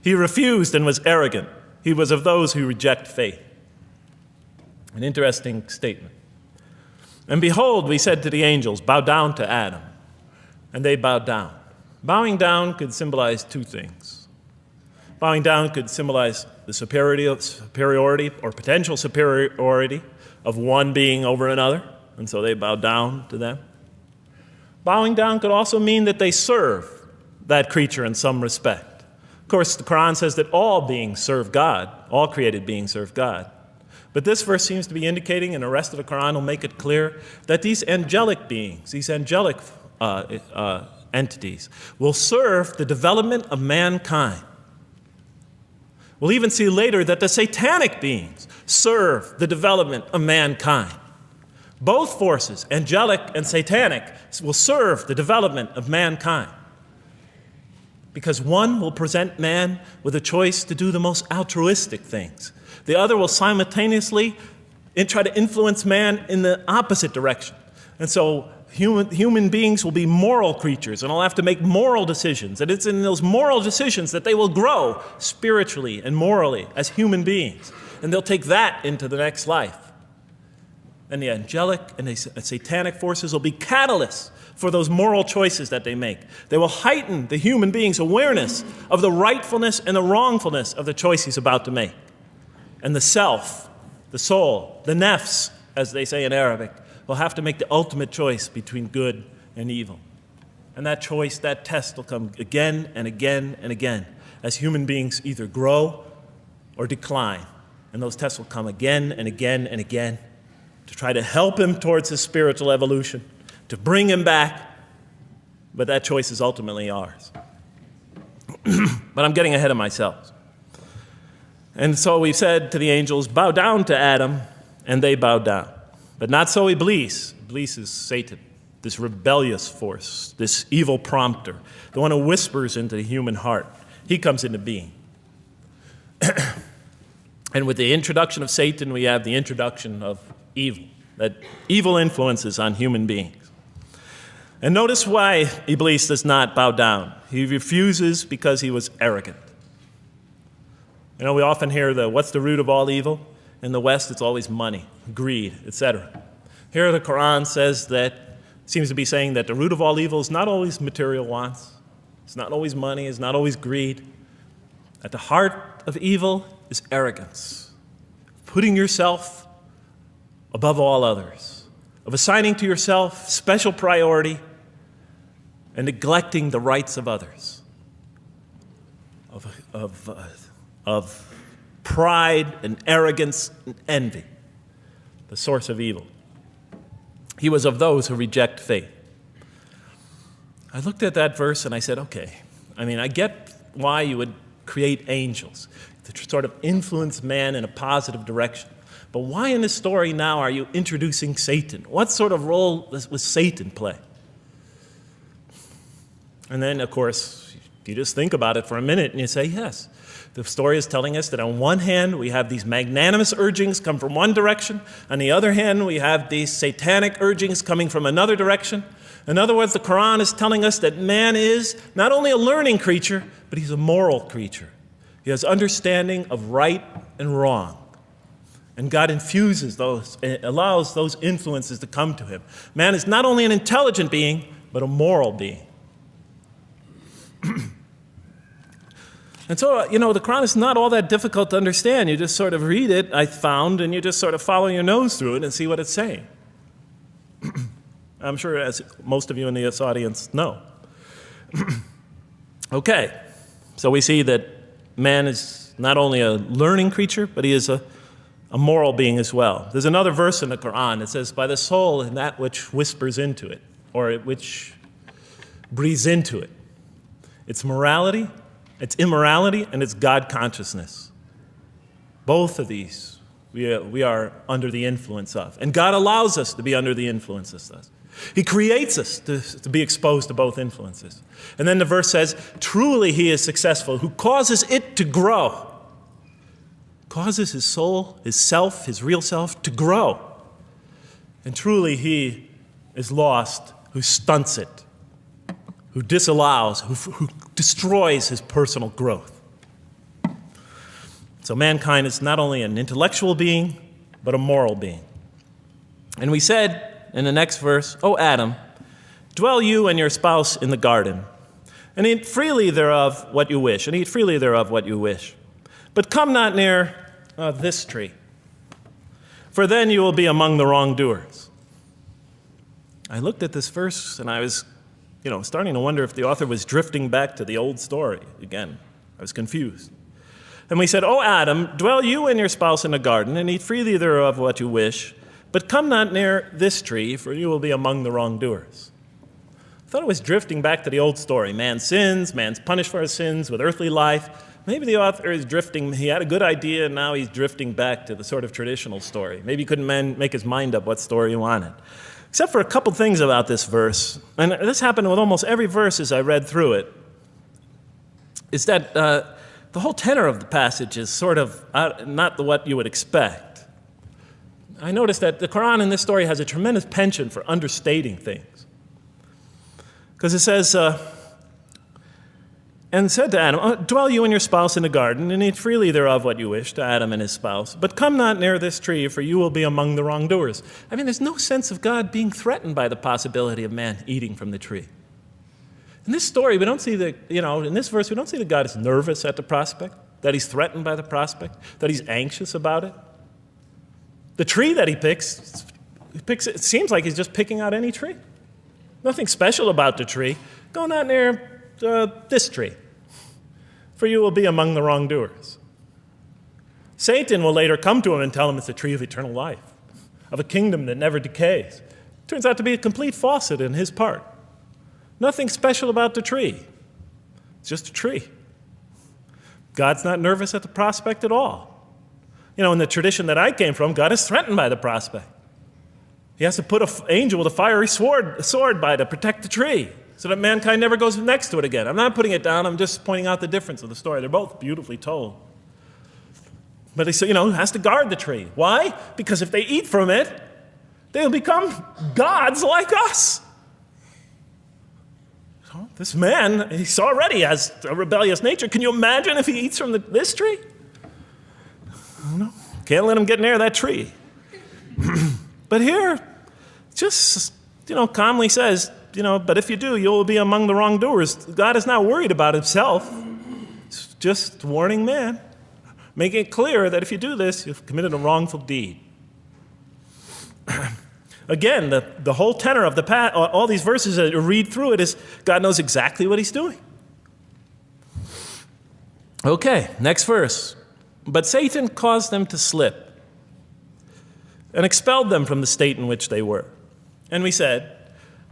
He refused and was arrogant. He was of those who reject faith. An interesting statement. And behold, we said to the angels, bow down to Adam. And they bowed down. Bowing down could symbolize two things. Bowing down could symbolize the superiority or potential superiority of one being over another, and so they bowed down to them. Bowing down could also mean that they serve that creature in some respect. Of course, the Quran says that all beings serve God, all created beings serve God. But this verse seems to be indicating, and the rest of the Quran will make it clear, that these angelic beings, these angelic entities, will serve the development of mankind. We'll even see later that the satanic beings serve the development of mankind. Both forces, angelic and satanic, will serve the development of mankind. Because one will present man with a choice to do the most altruistic things. The other will simultaneously try to influence man in the opposite direction. And so human beings will be moral creatures, and they'll have to make moral decisions. And it's in those moral decisions that they will grow spiritually and morally as human beings. And they'll take that into the next life. And the angelic and the satanic forces will be catalysts for those moral choices that they make. They will heighten the human being's awareness of the rightfulness and the wrongfulness of the choice he's about to make. And the self, the soul, the nafs, as they say in Arabic, will have to make the ultimate choice between good and evil. And that choice, that test will come again and again and again as human beings either grow or decline. And those tests will come again and again and again to try to help him towards his spiritual evolution, to bring him back, but that choice is ultimately ours. But I'm getting ahead of myself. And so we said to the angels, bow down to Adam, and they bowed down. But not so Iblis. Iblis is Satan, this rebellious force, this evil prompter, the one who whispers into the human heart. He comes into being. And with the introduction of Satan, we have the introduction of evil, that evil influences on human beings. And notice why Iblis does not bow down. He refuses because he was arrogant. You know, we often hear what's the root of all evil? In the West, it's always money, greed, etc. Here the Quran says that, seems to be saying that the root of all evil is not always material wants. It's not always money, it's not always greed. At the heart of evil is arrogance, putting yourself above all others, of assigning to yourself special priority and neglecting the rights of others, of pride and arrogance and envy, the source of evil. He was of those who reject faith. I looked at that verse and I said, okay, I get why you would create angels to sort of influence man in a positive direction. But why in this story now are you introducing Satan? What sort of role was Satan play? And then, of course, you just think about it for a minute and you say, yes. The story is telling us that on one hand, we have these magnanimous urgings come from one direction. On the other hand, we have these satanic urgings coming from another direction. In other words, the Quran is telling us that man is not only a learning creature, but he's a moral creature. He has understanding of right and wrong. And God infuses those, allows those influences to come to him. Man is not only an intelligent being, but a moral being. And so, the Quran is not all that difficult to understand. You just sort of read it, I found, and you just sort of follow your nose through it and see what it's saying. I'm sure as most of you in this audience know. Okay, so we see that man is not only a learning creature, but he is a moral being as well. There's another verse in the Quran that says, by the soul and that which whispers into it, or which breathes into it. It's morality, it's immorality, and it's God consciousness. Both of these we are under the influence of. And God allows us to be under the influence of this. He creates us to be exposed to both influences. And then the verse says, truly he is successful, who causes it to grow. Causes his soul, his self, his real self to grow. And truly he is lost who stunts it, who disallows, who destroys his personal growth. So mankind is not only an intellectual being, but a moral being. And we said in the next verse, O Adam, dwell you and your spouse in the garden, and eat freely thereof what you wish, and eat freely thereof what you wish. But come not near this tree, for then you will be among the wrongdoers. I looked at this verse, and I was, starting to wonder if the author was drifting back to the old story again. I was confused. And we said, O Adam, dwell you and your spouse in the garden, and eat freely thereof what you wish, but come not near this tree, for you will be among the wrongdoers. I thought it was drifting back to the old story. Man sins, man's punished for his sins with earthly life. Maybe the author is drifting, he had a good idea, and now he's drifting back to the sort of traditional story. Maybe he couldn't make his mind up what story he wanted. Except for a couple things about this verse, and this happened with almost every verse as I read through it, is that the whole tenor of the passage is sort of not what you would expect. I noticed that the Quran in this story has a tremendous penchant for understating things. Because it says, and said to Adam, dwell you and your spouse in the garden, and eat freely thereof what you wish, to Adam and his spouse. But come not near this tree, for you will be among the wrongdoers. I mean, there's no sense of God being threatened by the possibility of man eating from the tree. In this story, we don't see in this verse, we don't see that God is nervous at the prospect, that he's threatened by the prospect, that he's anxious about it. The tree that he picks, it seems like he's just picking out any tree. Nothing special about the tree. Go not near this tree, for you will be among the wrongdoers. Satan will later come to him and tell him it's a tree of eternal life, of a kingdom that never decays. Turns out to be a complete falsehood in his part. Nothing special about the tree. It's just a tree. God's not nervous at the prospect at all. In the tradition that I came from, God is threatened by the prospect. He has to put an angel with a fiery sword by to protect the tree so that mankind never goes next to it again. I'm not putting it down. I'm just pointing out the difference of the story. They're both beautifully told. But he has to guard the tree. Why? Because if they eat from it, they'll become gods like us. This man, he already has a rebellious nature. Can you imagine if he eats from this tree? No, can't let him get near that tree. But here, just, calmly says, but if you do, you'll be among the wrongdoers. God is not worried about himself. It's just warning man, making it clear that if you do this, you've committed a wrongful deed. Again, the whole tenor of all these verses that you read through it is God knows exactly what he's doing. Okay, next verse. But Satan caused them to slip and expelled them from the state in which they were. And we said,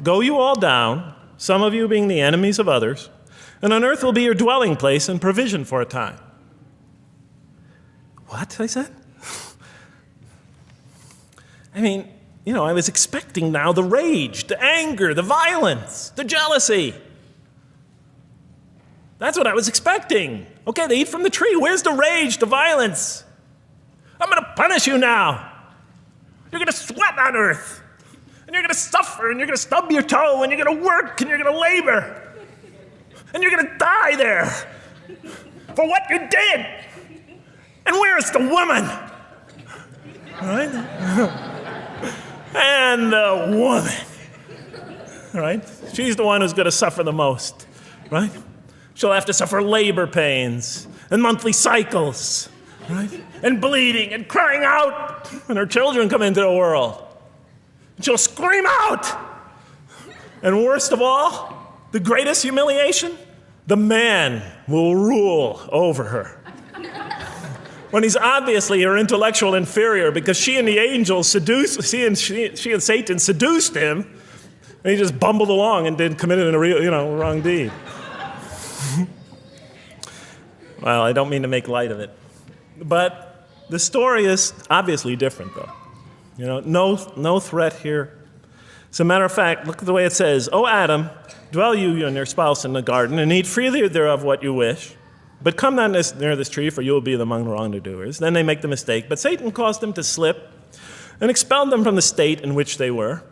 go you all down, some of you being the enemies of others, and on earth will be your dwelling place and provision for a time. What? I said? I was expecting now the rage, the anger, the violence, the jealousy. That's what I was expecting. Okay, they eat from the tree. Where's the rage, the violence? I'm going to punish you now. You're going to sweat on earth. And you're going to suffer, and you're going to stub your toe, and you're going to work, and you're going to labor. And you're going to die there for what you did. And where's the woman? All right? And the woman, right? She's the one who's going to suffer the most, right? She'll have to suffer labor pains and monthly cycles, right? And bleeding and crying out when her children come into the world. And she'll scream out. And worst of all, the greatest humiliation, the man will rule over her. When he's obviously her intellectual inferior because she and the angels she and Satan seduced him, and he just bumbled along and committed a real, wrong deed. Well, I don't mean to make light of it. But the story is obviously different, though. No threat here. As a matter of fact, look at the way it says, O Adam, dwell you and your spouse in the garden, and eat freely thereof what you wish. But come not near this tree, for you will be among the wrongdoers. Then they make the mistake. But Satan caused them to slip and expelled them from the state in which they were.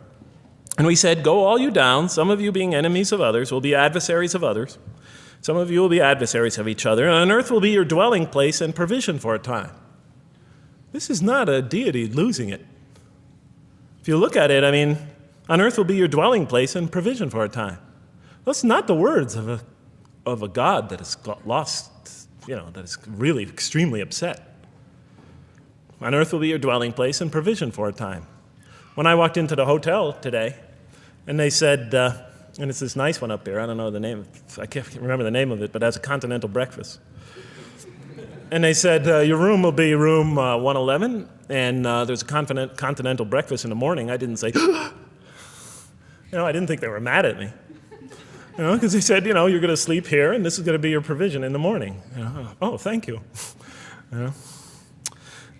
And we said, go all you down, some of you being enemies of others, will be adversaries of others, Some of you will be adversaries of each other, and earth will be your dwelling place and provision for a time. This is not a deity losing it. If you look at it, on earth will be your dwelling place and provision for a time. That's not the words of a God that has got lost, that is really extremely upset. On earth will be your dwelling place and provision for a time. When I walked into the hotel today, and they said, and it's this nice one up here, I don't know the name, I can't remember the name of it, but it has a continental breakfast. And they said, your room will be room 111, and there's a continental breakfast in the morning. I didn't say, I didn't think they were mad at me. Because they said, you're going to sleep here, and this is going to be your provision in the morning. Oh, thank you.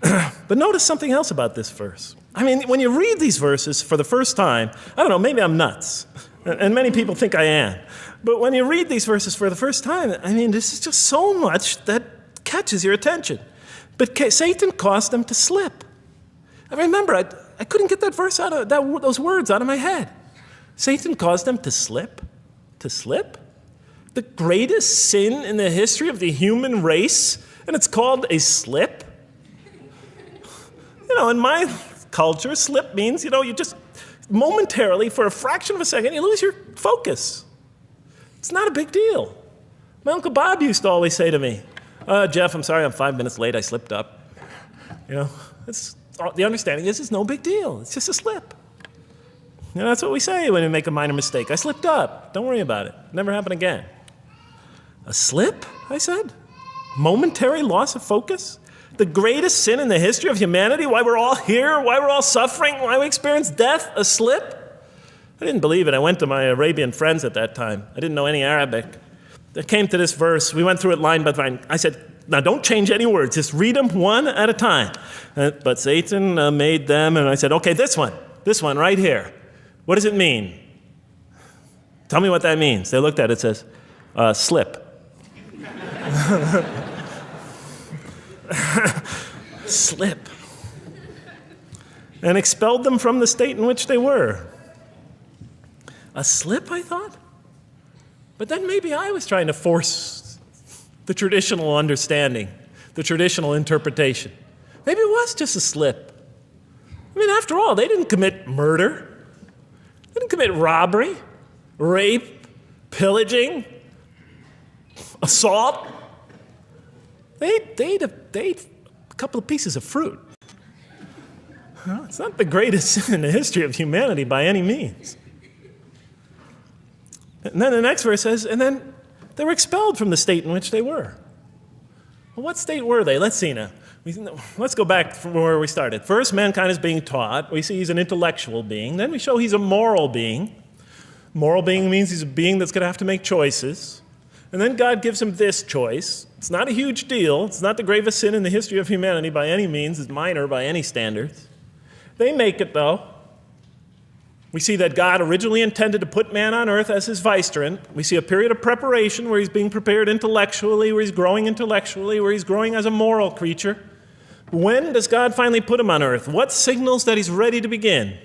But notice something else about this verse. When you read these verses for the first time, I don't know, maybe I'm nuts, and many people think I am. But when you read these verses for the first time, this is just so much that catches your attention. But Satan caused them to slip. I remember, I couldn't get that verse out of those words out of my head. Satan caused them to slip. To slip? The greatest sin in the history of the human race, and it's called a slip? In my culture, slip means, you just momentarily, for a fraction of a second, you lose your focus. It's not a big deal. My Uncle Bob used to always say to me, Jeff, I'm sorry I'm 5 minutes late, I slipped up. The understanding is it's no big deal. It's just a slip. That's what we say when we make a minor mistake. I slipped up. Don't worry about it. Never happen again. A slip, I said? Momentary loss of focus? The greatest sin in the history of humanity? Why we're all here? Why we're all suffering? Why we experience death? A slip? I didn't believe it. I went to my Arabian friends at that time. I didn't know any Arabic. I came to this verse. We went through it line by line. I said, now don't change any words. Just read them one at a time. But Satan made them, and I said, okay, this one right here. What does it mean? Tell me what that means. They looked at it, it says, slip. Slip. And expelled them from the state in which they were. A slip, I thought? But then maybe I was trying to force the traditional understanding, the traditional interpretation. Maybe it was just a slip. After all, they didn't commit murder. They didn't commit robbery, rape, pillaging, assault. They ate a couple of pieces of fruit. It's not the greatest sin in the history of humanity by any means. And then the next verse says, and then they were expelled from the state in which they were. Well, what state were they? Let's see now. Let's go back from where we started. First, mankind is being taught. We see he's an intellectual being. Then we show he's a moral being. Moral being means he's a being that's going to have to make choices. And then God gives him this choice. It's not a huge deal. It's not the gravest sin in the history of humanity by any means. It's minor by any standards. They make it, though. We see that God originally intended to put man on earth as his vicegerent. We see a period of preparation where he's being prepared intellectually, where he's growing as a moral creature. When does God finally put him on earth? What signals that he's ready to begin?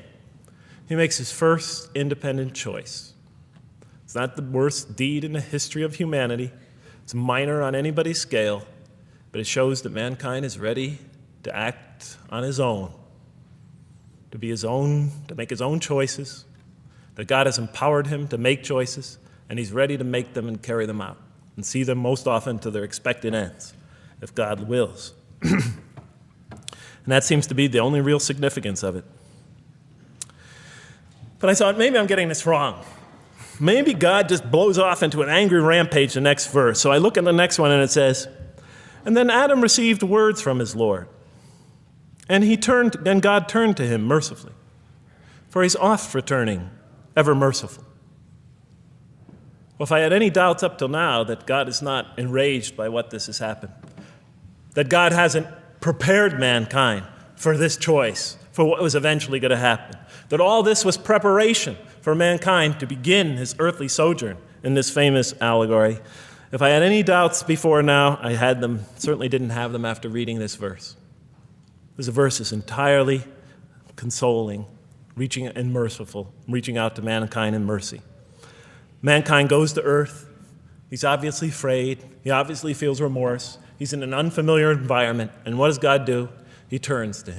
He makes his first independent choice. It's not the worst deed in the history of humanity. It's minor on anybody's scale, but it shows that mankind is ready to act on his own, to be his own, to make his own choices, that God has empowered him to make choices, and he's ready to make them and carry them out and see them most often to their expected ends, if God wills. And that seems to be the only real significance of it. But I thought, maybe I'm getting this wrong. Maybe God just blows off into an angry rampage the next verse. So I look at the next one and it says, and then Adam received words from his Lord. And God turned to him mercifully, for he's oft returning, ever merciful. Well, if I had any doubts up till now that God is not enraged by what this has happened, that God hasn't prepared mankind for this choice, for what was eventually going to happen, that all this was preparation for mankind to begin his earthly sojourn in this famous allegory. If I had any doubts before now, I had them, certainly didn't have them after reading this verse. This verse is entirely consoling, reaching and merciful, reaching out to mankind in mercy. Mankind goes to earth, He's obviously afraid. He obviously feels remorse. He's in an unfamiliar environment. And what does God do? He turns to him.